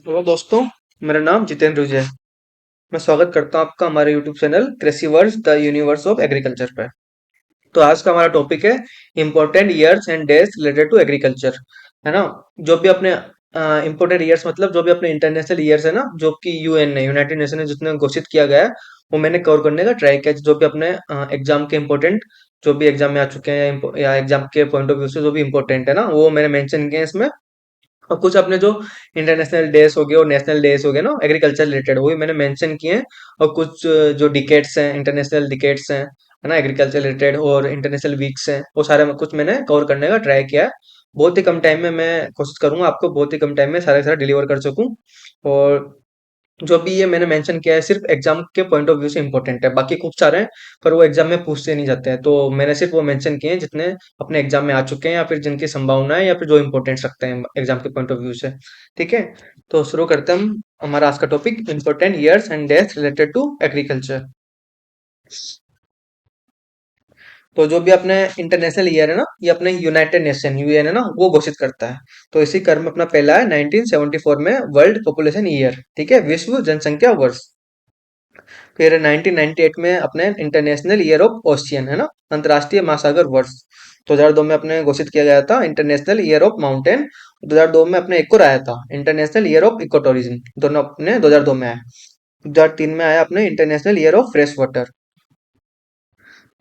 Hello दोस्तों। मेरा नाम जितेंद्र विजय है। मैं स्वागत करता हूँ आपका हमारे YouTube channel Krishi verse the universe of agriculture पर। तो आज का हमारा टॉपिक है important years and days related to agriculture, है ना। जो भी अपने इम्पोर्टेंट ईयर्स मतलब जो भी अपने इंटरनेशनल ईयर्स है ना, जो कि यूएन ने यूनाइटेड नेशन ने जितने घोषित किया गया है, वो मैंने कवर करने का ट्राई किया। जो भी अपने एग्जाम के इम्पोर्टेंट, जो भी एग्जाम में आ चुके हैं या एग्जाम के पॉइंट ऑफ व्यू से जो भी इम्पोर्टेंट है ना, वो मैंने मेंशन किए हैं इसमें। और कुछ अपने जो इंटरनेशनल डेज हो गए और नेशनल डेज हो गए ना एग्रीकल्चर रिलेटेड, वो भी मैंने मेंशन किए हैं। और कुछ जो डिकेट्स हैं, इंटरनेशनल डिकेट्स हैं, है ना, एग्रीकल्चर रिलेटेड, और इंटरनेशनल वीक्स हैं, वो सारे कुछ मैंने कवर करने का ट्राई किया है। बहुत ही कम टाइम में मैं कोशिश करूंगा आपको बहुत ही कम टाइम में सारे के सारे डिलीवर कर सकूं। और जो भी ये मैंने मेंशन किया है सिर्फ एग्जाम के पॉइंट ऑफ व्यू से इंपॉर्टेंट है, बाकी खूब सारे हैं पर वो एग्जाम में पूछते नहीं जाते हैं, तो मैंने सिर्फ वो मेंशन किए हैं जितने अपने एग्जाम में आ चुके हैं या फिर जिनकी संभावना है या फिर जो इंपॉर्टेंस रखते हैं एग्जाम के पॉइंट ऑफ व्यू से। ठीक है, तो शुरू करते हैं हम हमारा आज का topic important years and dates related to agriculture. तो जो भी अपने इंटरनेशनल ईयर है ना, ये अपने यूनाइटेड नेशन यूएन है ना, वो घोषित करता है। तो इसी क्रम में अपना पहला है 1974 में वर्ल्ड पॉपुलेशन ईयर। ठीक है, विश्व जनसंख्या वर्ष। फिर 1998 में अपने इंटरनेशनल ईयर ऑफ ओशियन, है ना, अंतर्राष्ट्रीय महासागर वर्ष। 2002 में अपने घोषित किया गया था इंटरनेशनल ईयर ऑफ माउंटेन। 2002 में अपने एक और आया था international year of eco tourism, दोनों अपने 2002 में आया। 2003 में आया अपने international year of fresh water.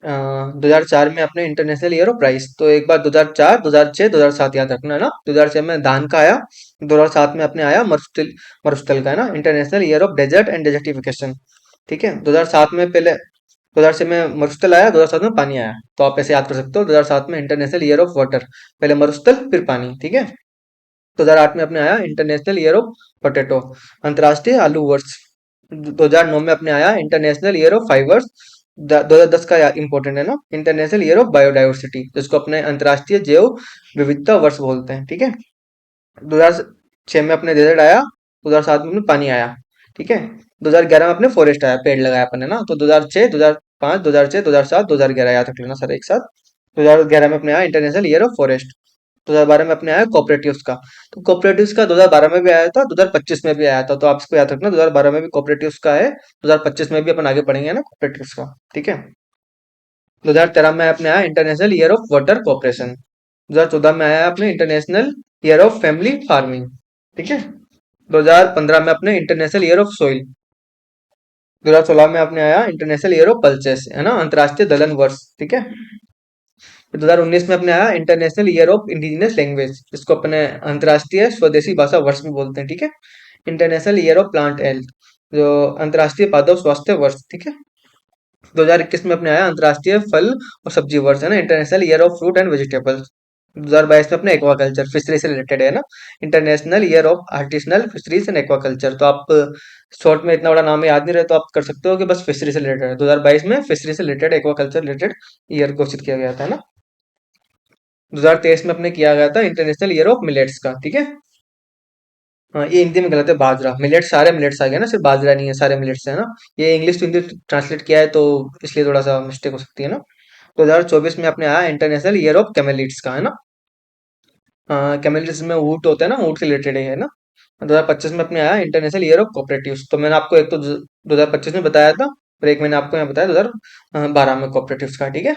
2004 में अपने इंटरनेशनल ईयर ऑफ राइस। तो एक बार 2004, 2006, 2007 याद रखना, है ना। 2006 में धान का आया। 2007 में अपने आया मरुस्थल, मरुस्थल का, है ना, international year of desert and desertification. ठीक है, 2007 में पहले 2006 में मरुस्थल आया, 2007 में पानी आया। तो आप ऐसे याद कर सकते हो, 2007 में इंटरनेशनल ईयर ऑफ वाटर, पहले मरुस्थल फिर पानी। ठीक है, 2008 में अपने आया इंटरनेशनल ईयर ऑफ पोटैटो, अंतर्राष्ट्रीय आलू वर्ष। 2009 में अपने आया इंटरनेशनल ईयर ऑफ फाइबर्स। 2010 का इंपॉर्टेंट है ना, इंटरनेशनल ईयर ऑफ बायोडाइवर्सिटी, जिसको अपने अंतर्राष्ट्रीय जैव विविधता वर्ष बोलते हैं। ठीक है, 2006 में अपने डेजर्ट आया, 2007 में अपने पानी आया। ठीक है, 2011 में अपने फॉरेस्ट आया, पेड़ लगाया अपन, है ना। तो 2006, 2005, 2006, 2007, 2011 याद रख लेना सर एक साथ। 2011 में अपने आया इंटरनेशनल ईयर ऑफ फॉरेस्ट। 2012 में अपने आया कोऑपरेटिव्स का। तो कोऑपरेटिव्स का 2012 में भी आया था, 2025 में भी आया था, तो आप इसको याद रखना, 2012 में भी कोऑपरेटिव्स का है, 2025 में भी अपन आगे पढ़ेंगे ना कोऑपरेटिव्स का। ठीक है, 2013 में अपने आया international year of water cooperation. 2014 में आया अपने international year of family farming. ठीक है, 2015 में अपने इंटरनेशनल ईयर ऑफ सॉइल। 2016 में अपने आया इंटरनेशनल ईयर ऑफ पल्सेस, है ना, अंतर्राष्ट्रीय दलहन वर्ष। ठीक है, 2019 में अपने आया international year of indigenous language, जिसको अपने अंतर्राष्ट्रीय स्वदेशी भाषा वर्ष भी बोलते हैं। ठीक है, international year of plant health, जो अंतर्राष्ट्रीय पादप स्वास्थ्य वर्ष। ठीक है, 2021 में अपने आया अंतर्राष्ट्रीय फल और सब्जी वर्ष, है ना, international year of fruit and vegetables. 2022 में अपने एक्वाकल्चर फिशरी से रिलेटेड है ना, international year of artisanal fisheries and aquaculture. तो आप शॉर्ट में इतना बड़ा नाम याद नहीं रहे तो आप कर सकते हो कि बस फिशरी से रिलेटेड है। 2022 में फिशरी से रिलेटेड एक्वाकल्चर रिलेटेड ईयर घोषित किया गया था, है ना। 2023 में अपने किया गया था इंटरनेशनल ईयर ऑफ मिलेट्स का। ठीक है, हाँ, ये हिंदी में गलत है, बाजरा। मिलेट्स सारे मिलेट्स आ गए ना, सिर्फ बाजरा नहीं है, सारे मिलेट्स है ना। ये इंग्लिश टू हिंदी ट्रांसलेट किया है तो इसलिए थोड़ा सा मिस्टेक हो सकती है ना। 2024 में अपने आया इंटरनेशनल ईयर ऑफ कैमेलिड्स का, है ना। कैमेलिड्स में ऊँट होता है ना, ऊँट से रिलेटेड है ना। 2025 में अपने आया इंटरनेशनल ईयर ऑफ कोऑपरेटिव्स। तो मैंने आपको एक तो 2025 में बताया था, और एक मैंने आपको यहाँ बताया 2012 में कोऑपरेटिव्स का। ठीक है,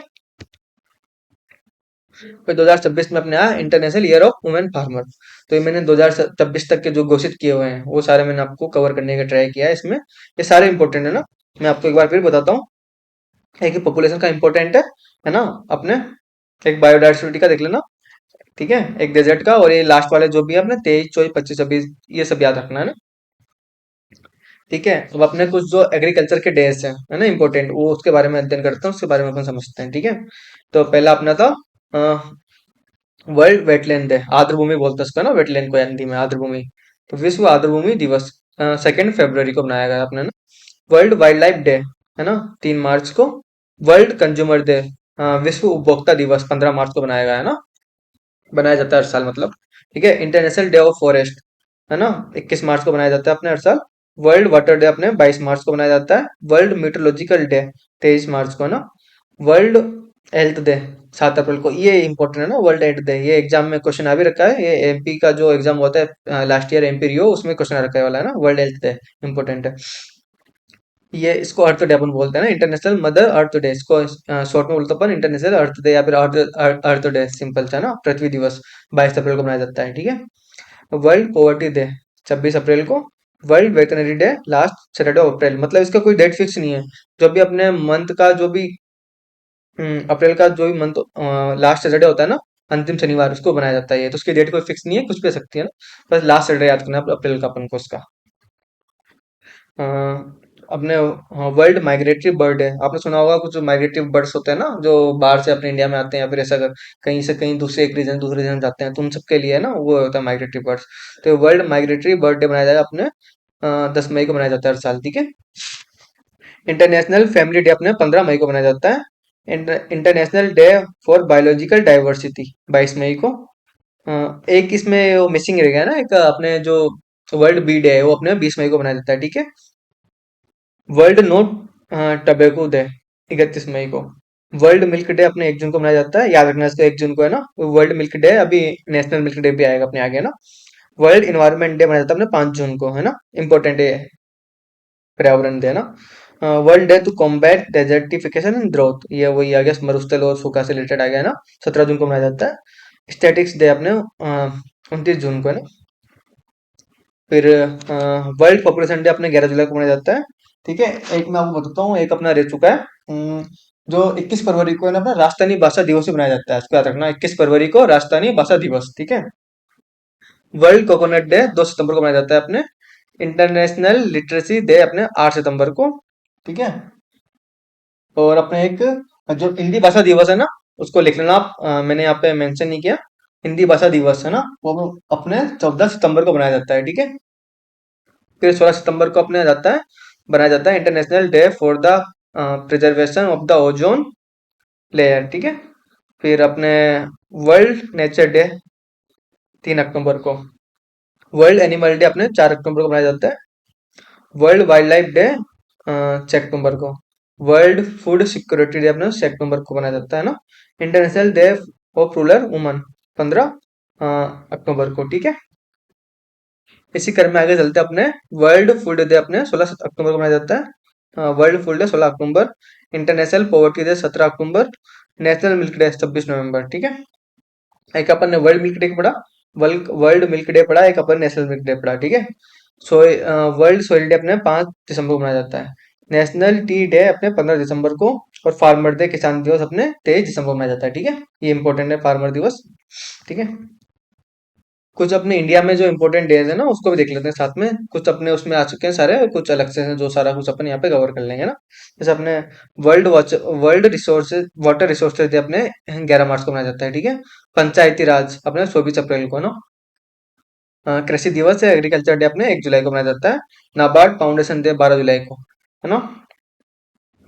फिर 2026 में अपने आया international year of women farmer. तो ये मैंने 2026 तक के जो घोषित किए हुए हैं वो सारे मैंने आपको कवर करने का ट्राई किया है इसमें। ये सारे इंपॉर्टेंट है ना। मैं आपको एक बार फिर बताता हूँ। एक पॉपुलेशन का इंपॉर्टेंट है ना अपने, एक बायोडाइवर्सिटी का देख लेना। ठीक है, एक डेजर्ट का, और ये लास्ट वाले जो भी है अपने 23, 24, 25, 26, ये सब याद रखना है ना। ठीक है, अब अपने कुछ जो एग्रीकल्चर के डेज हैं, है ना, इंपॉर्टेंट, वो उसके बारे में अध्ययन करते हैं, उसके बारे में अपन समझते हैं। ठीक है, तो पहला अपना था वर्ल्ड वेटलैंड डे, आर्द्रभूमि बोलते हैं उसको ना, वेटलैंड को हिंदी में आर्द्रभूमि। तो विश्व आर्द्रभूमि दिवस 2 फरवरी को मनाया गया अपने ना। वर्ल्ड वाइल्ड लाइफ डे, है ना, 3 मार्च को। वर्ल्ड कंज्यूमर डे, विश्व उपभोक्ता दिवस 15 मार्च को बनाया गया है ना, बनाया जाता है हर साल मतलब। ठीक है, इंटरनेशनल डे ऑफ फॉरेस्ट, है ना, 21 मार्च को बनाया जाता है अपने हर साल। वर्ल्ड वाटर डे अपने 22 मार्च को बनाया जाता है। वर्ल्ड मीटरोलॉजिकल डे 23 मार्च को, है ना। वर्ल्ड हेल्थ डे 7 अप्रैल को, ये इंपॉर्टेंट है ना, वर्ल्ड एड डे। ये एग्जाम में क्वेश्चन आ भी रखा है, ये एमपी का जो एग्जाम होता है लास्ट ईयर एमपी रियो, उसमें क्वेश्चन आ रखा है वाला है ना, वर्ल्ड हेल्थ डे इंपॉर्टेंट है। ये इसको अर्थ डे अपन बोलते हैं ना, इंटरनेशनल मदर अर्थ डे, इसको शॉर्ट में बोलते हैं अपन इंटरनेशनल अर्थ डे या फिर अर्थ डे, सिंपल सा ना, पृथ्वी दिवस 22 अप्रैल को मनाया जाता है, ठीक है। वर्ल्ड पॉवर्टी डे 26 अप्रैल को। World veterinary day last Saturday of April, मतलब इसका कोई डेट फिक्स नहीं है। जो भी अपने मंथ का जो भी अप्रैल का जो भी मंथ लास्ट सैटरडे होता है ना, अंतिम शनिवार, उसको बनाया जाता है ये, तो उसकी डेट कोई फिक्स नहीं है, कुछ भी हो सकती है ना, बस लास्ट सैटरडे याद करना है अप्रैल का अपन को उसका। अ, अपने वर्ल्ड माइग्रेटरी बर्ड है, आपने सुना होगा कुछ माइग्रेटरी बर्ड्स होते हैं ना, जो बाहर से अपने इंडिया में आते हैं या फिर ऐसा कहीं से कहीं दूसरे एक रीजन दूसरे रीजन जाते हैं, तो उन सबके लिए है ना वो होता है माइग्रेटरी बर्ड्स। तो वर्ल्ड माइग्रेटरी बर्ड डे मनाया जाएगा अपने 10 मई को मनाया जाता है हर साल, ठीक है। इंटरनेशनल फैमिली डे अपने 15 मई को मनाया जाता है। International day for biological diversity 22 मई को। एक इसमें वो मिसिंग रह गया ना, एक अपने जो वर्ल्ड बी डे है वो अपने 20 मई को मनाया जाता है, ठीक है। वर्ल्ड नो टबैको डे 31 मई को। वर्ल्ड मिल्क डे अपने 1 जून को मनाया जाता है, याद रखना इसको, 1 जून को है ना वर्ल्ड मिल्क डे, अभी नेशनल मिल्क डे भी आएगा अपने आगे ना। वर्ल्ड इन्वायरमेंट डे मनाया जाता है अपने 5 जून को, है ना, इंपॉर्टेंट है, पर्यावरण डे ना। World day to combat desertification and drought, ये वही आ गया, मरुस्थल और सूखा से रिलेटेड आ गया ना, 17 जून को मनाया जाता है। स्टैटिक्स डे अपने 29 जून को है ना। फिर वर्ल्ड पॉपुलेशन डे अपने 11 जुलाई को मनाया जाता है, ठीक है। एक मैं आपको बताता हूँ, एक अपना रह चुका है, जो 21 फरवरी को है ना अपना राजस्थानी भाषा दिवस भी मनाया जाता है, इसको याद रखना, 21 फरवरी को राजस्थानी भाषा दिवस, ठीक है। वर्ल्ड कोकोनट डे 2 सितंबर को मनाया जाता है अपने। इंटरनेशनल लिटरेसी डे अपने 8 सितंबर को, ठीक है। और अपने एक जो हिंदी भाषा दिवस है ना, उसको लिख लेना आप, मैंने यहाँ पे मेंशन नहीं किया। हिंदी भाषा दिवस है ना, वो अपने 14 सितंबर को मनाया जाता है, ठीक है। फिर 16 सितंबर को अपने जाता है बनाया जाता है international day for the preservation of the ozone layer, ठीक है। फिर अपने वर्ल्ड नेचर डे 3 अक्टूबर को। वर्ल्ड एनिमल डे अपने 4 अक्टूबर को मनाया जाता है। वर्ल्ड वाइल्ड लाइफ डे 6 अक्टूबर को। वर्ल्ड फूड सिक्योरिटी डे अपने 6 अक्टूबर को मनाया जाता है ना। International day of rural woman 15 अक्टूबर को, ठीक है। इसी क्रम में आगे चलते हैं अपने। वर्ल्ड फूड डे अपने 16 अक्टूबर को मनाया जाता है, वर्ल्ड फूड डे 16 अक्टूबर। इंटरनेशनल पॉवर्टी डे 17 अक्टूबर। नेशनल मिल्क डे 26 नवंबर, ठीक है। एक अपन ने वर्ल्ड मिल्क डे पढ़ा, वर्ल्ड वर्ल्ड मिल्क डे पढ़ा, एक अपन नेशनल मिल्क डे पढ़ा, ठीक है। सोए वर्ल्ड सोइल डे अपने 5 दिसंबर को मनाया जाता है। नेशनल टी डे अपने 15 दिसंबर को। और फार्मर डे किसान दिवस अपने 23 दिसंबर को मनाया जाता है, ठीक है। ये इंपॉर्टेंट है फार्मर दिवस, ठीक है। कुछ अपने इंडिया में जो इंपॉर्टेंट डेज है ना, उसको भी देख लेते हैं साथ में, कुछ अपने उसमें आ चुके हैं सारे, और कुछ अलग से हैं जो सारा कुछ अपन यहाँ पे कवर कर लेंगे ना। जैसे अपने world watch world resources water resources day अपने 11 मार्च को मनाया जाता है, ठीक है। पंचायती राज अपने 24 अप्रैल को ना। कृषि दिवस है एग्रीकल्चर डे अपने 1 जुलाई को मनाया जाता है। नाबार्ड फाउंडेशन डे 12 जुलाई को, है ना।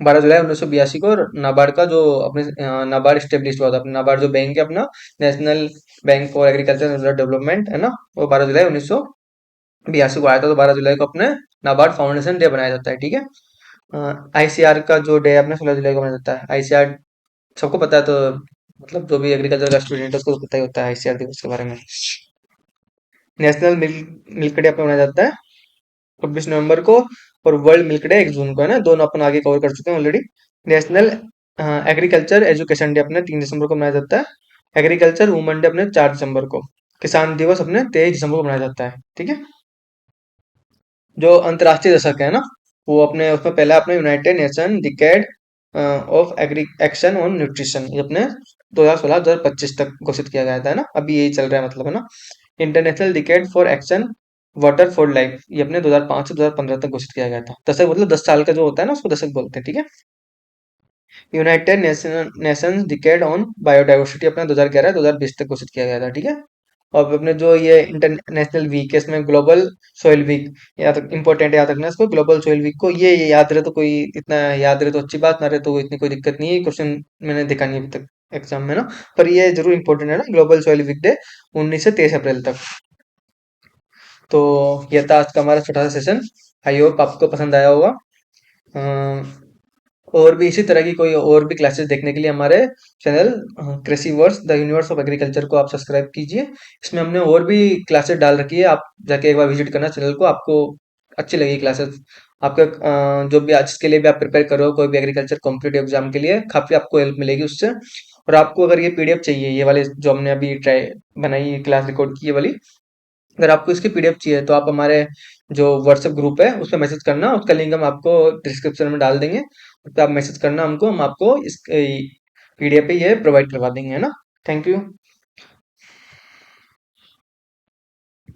12 जुलाई 1982 को नाबार्ड का जो अपने नाबार्ड स्टेब्लिश हुआ था, अपना नाबार्ड जो बैंक है अपना, national bank for agriculture rural development, है ना, वो 12 जुलाई 1982 को आया था, तो 12 जुलाई को अपने नाबार्ड फाउंडेशन डे बनाया जाता है, ठीक है। आईसीआर का जो डे है अपने 16 जुलाई को मनाया जाता है। आईसीआर सबको पता है, तो मतलब जो भी एग्रीकल्चर का स्टूडेंट है उसको तो पता ही होता है आईसीआर दिवस के बारे में। नेशनल मिल्क डे अपना मनाया जाता है 26 नवंबर को। और वर्ल्ड मिल्क डे 1 जून को, है ना, दोनों अपन आगे कवर कर चुके हैं already. National agriculture education day अपने 3 दिसंबर को मनाया जाता है। एग्रीकल्चर वुमन डे अपने 4 दिसंबर को। किसान दिवस अपने 23 दिसंबर को मनाया जाता है, ठीक है। जो अंतर्राष्ट्रीय दशक है ना, वो अपने उसमें पहला अपने United Nation decade of agri action on nutrition, ये अपने 2016-2025 तक घोषित किया गया था, है ना, अभी यही चल रहा है मतलब, है ना। International decade for action water for life, ये अपने 2005 से 2015 तक घोषित किया गया था। दशक मतलब 10 साल का जो होता है ना, उसको दशक बोलते हैं, ठीक है। United Nations decade on biodiversity अपने 2011-2020 तक घोषित किया गया था, ठीक है। और अपने जो ये इंटरनेशनल वीक है, इसमें ग्लोबल सोइल वीक, याद इंपॉर्टेंट याद रखना इसको, ग्लोबल सोइल वीक को, ये याद रहे तो कोई इतना याद रहे तो अच्छी बात, ना रहे तो इतनी कोई दिक्कत नहीं है, क्वेश्चन मैंने देखा नहीं अभी तक एग्जाम में ना, पर ये जरूर इंपॉर्टेंट है ना, ग्लोबल सोइल वीक डे 19 से 23 अप्रैल तक। तो ये था आज का हमारा छोटा सा सेशन, आई होप आपको पसंद आया होगा। और भी इसी तरह की कोई और भी क्लासेस देखने के लिए हमारे channel Krishi verse the universe of agriculture को आप सब्सक्राइब कीजिए। इसमें हमने और भी क्लासेस डाल रखी है, आप जाके एक बार विजिट करना चैनल को, आपको अच्छी लगेगी क्लासेस। आपका जो भी आज के लिए भी आप प्रिपेयर करो कोई भी एग्रीकल्चर कॉम्पिटेटिव एग्जाम के लिए, काफी आपको हेल्प मिलेगी उससे। और आपको अगर ये पीडीएफ चाहिए, ये वाले जो हमने अभी ट्राई बनाई क्लास रिकॉर्ड की ये वाली, अगर आपको इसकी पीडीएफ चाहिए तो आप हमारे जो व्हाट्सएप ग्रुप है उस पर मैसेज करना, उसका लिंक हम आपको डिस्क्रिप्शन में डाल देंगे। उस पर आप मैसेज करना हमको, हम आपको इस पीडीएफ पे ये प्रोवाइड करवा देंगे, है ना। Thank you.